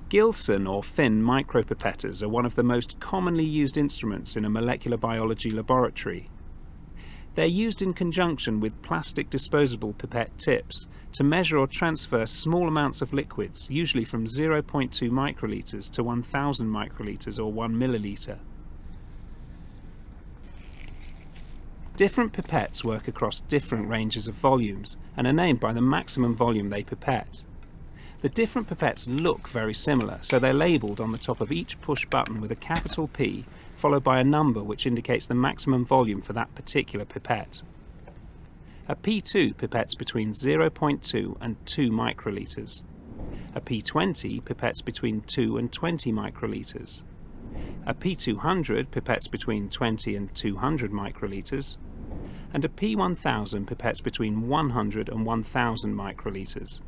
Gilson or fin micropipetters are one of the most commonly used instruments in a molecular biology laboratory. They're used in conjunction with plastic disposable pipette tips to measure or transfer small amounts of liquids, usually from 0.2 microliters to 1,000 microliters or 1 milliliter. Different pipettes work across different ranges of volumes and are named by the maximum volume they pipette. The different pipettes look very similar, so they're labelled on the top of each push button with a capital P followed by a number which indicates the maximum volume for that particular pipette. A P2 pipettes between 0.2 and 2 microliters. A P20 pipettes between 2 and 20 microliters. A P200 pipettes between 20 and 200 microliters. And a P1000 pipettes between 100 and 1000 microliters.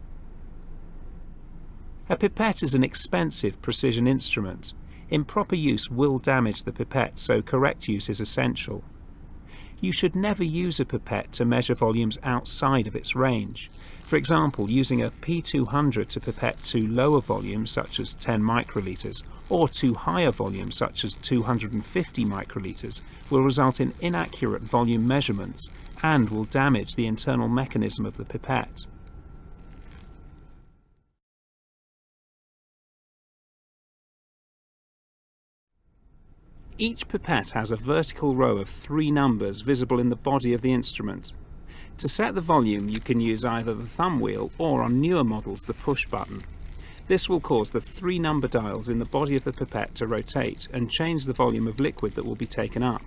A pipette is an expensive precision instrument. Improper use will damage the pipette, so correct use is essential. You should never use a pipette to measure volumes outside of its range. For example, using a P200 to pipette to lower volumes such as 10 microliters or to higher volumes such as 250 microliters will result in inaccurate volume measurements and will damage the internal mechanism of the pipette. Each pipette has a vertical row of 3 numbers visible in the body of the instrument. To set the volume, you can use either the thumb wheel or, on newer models, the push button. This will cause the 3 number dials in the body of the pipette to rotate and change the volume of liquid that will be taken up.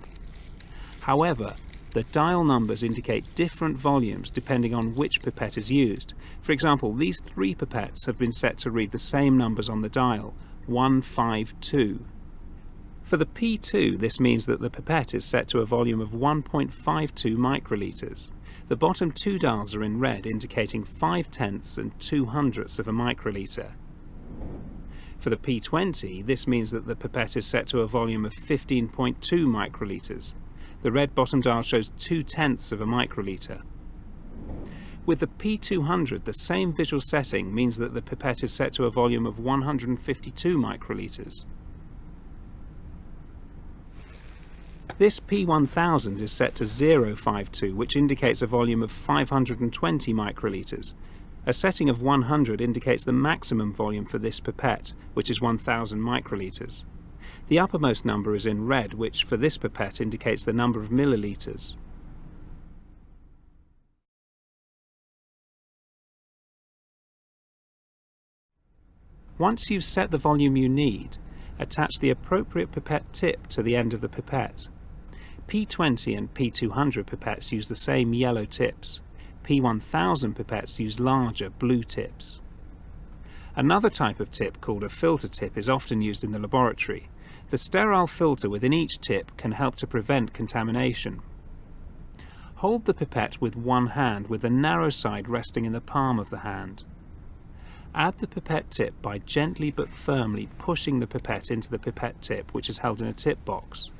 However, the dial numbers indicate different volumes depending on which pipette is used. For example, these 3 pipettes have been set to read the same numbers on the dial, 152. For the P2, this means that the pipette is set to a volume of 1.52 microliters. The bottom 2 dials are in red, indicating 5/10ths and 2/100ths of a microliter. For the P20, this means that the pipette is set to a volume of 15.2 microliters. The red bottom dial shows 2/10ths of a microliter. With the P200, the same visual setting means that the pipette is set to a volume of 152 microliters. This P1000 is set to 052, which indicates a volume of 520 microliters. A setting of 100 indicates the maximum volume for this pipette, which is 1000 microliters. The uppermost number is in red, which for this pipette indicates the number of milliliters. Once you've set the volume you need, attach the appropriate pipette tip to the end of the pipette. P20 and P200 pipettes use the same yellow tips. P1000 pipettes use larger blue tips. Another type of tip called a filter tip is often used in the laboratory. The sterile filter within each tip can help to prevent contamination. Hold the pipette with one hand, with the narrow side resting in the palm of the hand. Add the pipette tip by gently but firmly pushing the pipette into the pipette tip, which is held in a tip box.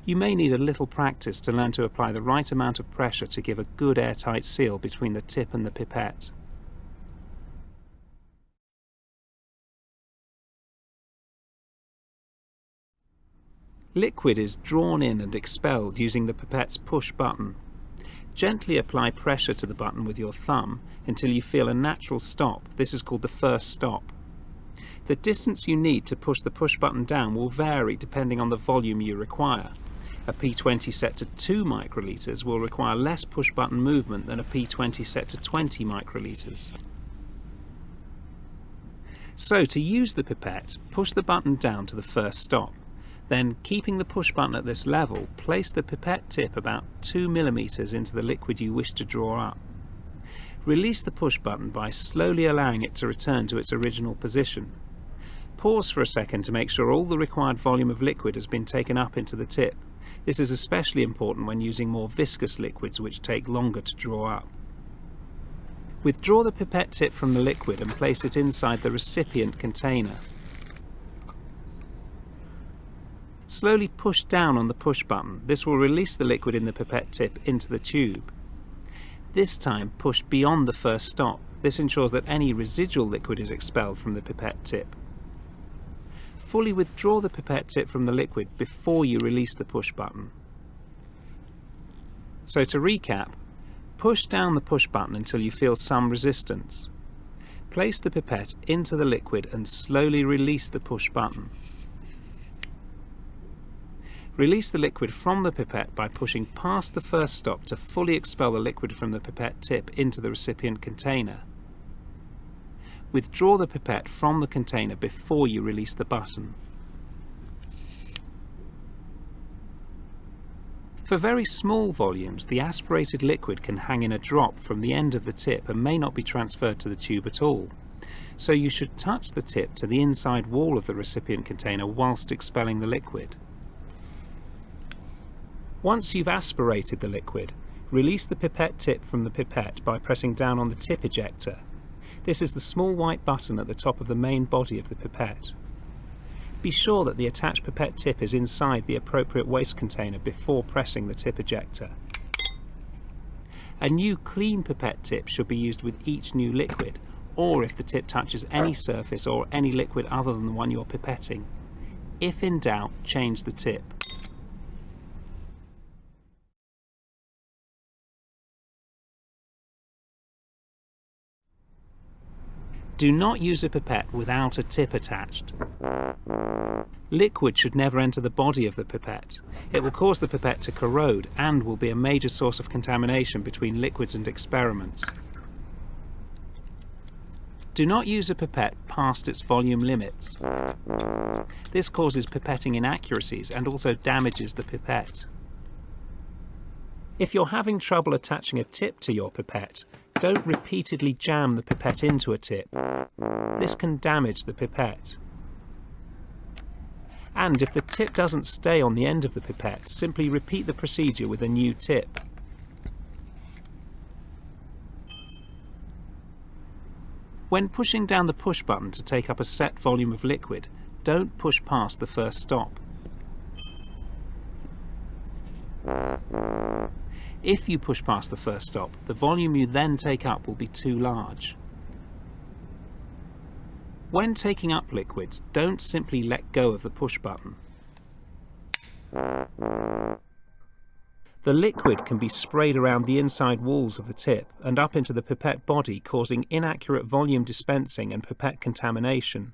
You may need a little practice to learn to apply the right amount of pressure to give a good airtight seal between the tip and the pipette. Liquid is drawn in and expelled using the pipette's push button. Gently apply pressure to the button with your thumb until you feel a natural stop. This is called the first stop. The distance you need to push the push button down will vary depending on the volume you require. A P20 set to 2 microliters will require less push button movement than a P20 set to 20 microliters. So to use the pipette, push the button down to the first stop. Then, keeping the push button at this level, place the pipette tip about 2 millimeters into the liquid you wish to draw up. Release the push button by slowly allowing it to return to its original position. Pause for a second to make sure all the required volume of liquid has been taken up into the tip. This is especially important when using more viscous liquids which take longer to draw up. Withdraw the pipette tip from the liquid and place it inside the recipient container. Slowly push down on the push button. This will release the liquid in the pipette tip into the tube. This time push beyond the first stop. This ensures that any residual liquid is expelled from the pipette tip. Fully withdraw the pipette tip from the liquid before you release the push button. So to recap, push down the push button until you feel some resistance. Place the pipette into the liquid and slowly release the push button. Release the liquid from the pipette by pushing past the first stop to fully expel the liquid from the pipette tip into the recipient container. Withdraw the pipette from the container before you release the button. For very small volumes, the aspirated liquid can hang in a drop from the end of the tip and may not be transferred to the tube at all. So you should touch the tip to the inside wall of the recipient container whilst expelling the liquid. Once you've aspirated the liquid, release the pipette tip from the pipette by pressing down on the tip ejector. This is the small white button at the top of the main body of the pipette. Be sure that the attached pipette tip is inside the appropriate waste container before pressing the tip ejector. A new clean pipette tip should be used with each new liquid, or if the tip touches any surface or any liquid other than the one you're pipetting. If in doubt, change the tip. Do not use a pipette without a tip attached. Liquid should never enter the body of the pipette. It will cause the pipette to corrode and will be a major source of contamination between liquids and experiments. Do not use a pipette past its volume limits. This causes pipetting inaccuracies and also damages the pipette. If you're having trouble attaching a tip to your pipette, don't repeatedly jam the pipette into a tip. This can damage the pipette. And if the tip doesn't stay on the end of the pipette, simply repeat the procedure with a new tip. When pushing down the push button to take up a set volume of liquid, don't push past the first stop. If you push past the first stop, the volume you then take up will be too large. When taking up liquids, don't simply let go of the push button. The liquid can be sprayed around the inside walls of the tip and up into the pipette body, causing inaccurate volume dispensing and pipette contamination.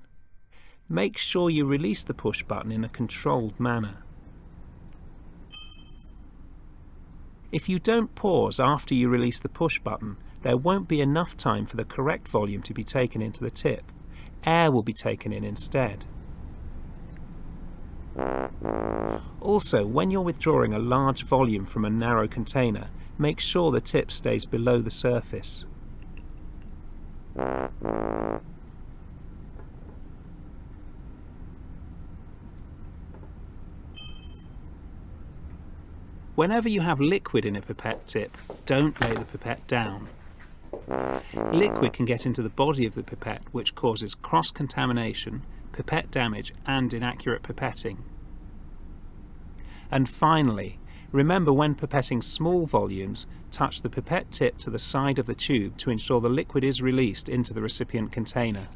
Make sure you release the push button in a controlled manner. If you don't pause after you release the push button, there won't be enough time for the correct volume to be taken into the tip. Air will be taken in instead. Also, when you're withdrawing a large volume from a narrow container, make sure the tip stays below the surface. Whenever you have liquid in a pipette tip, don't lay the pipette down. Liquid can get into the body of the pipette, which causes cross-contamination, pipette damage and inaccurate pipetting. And finally, remember when pipetting small volumes, touch the pipette tip to the side of the tube to ensure the liquid is released into the recipient container.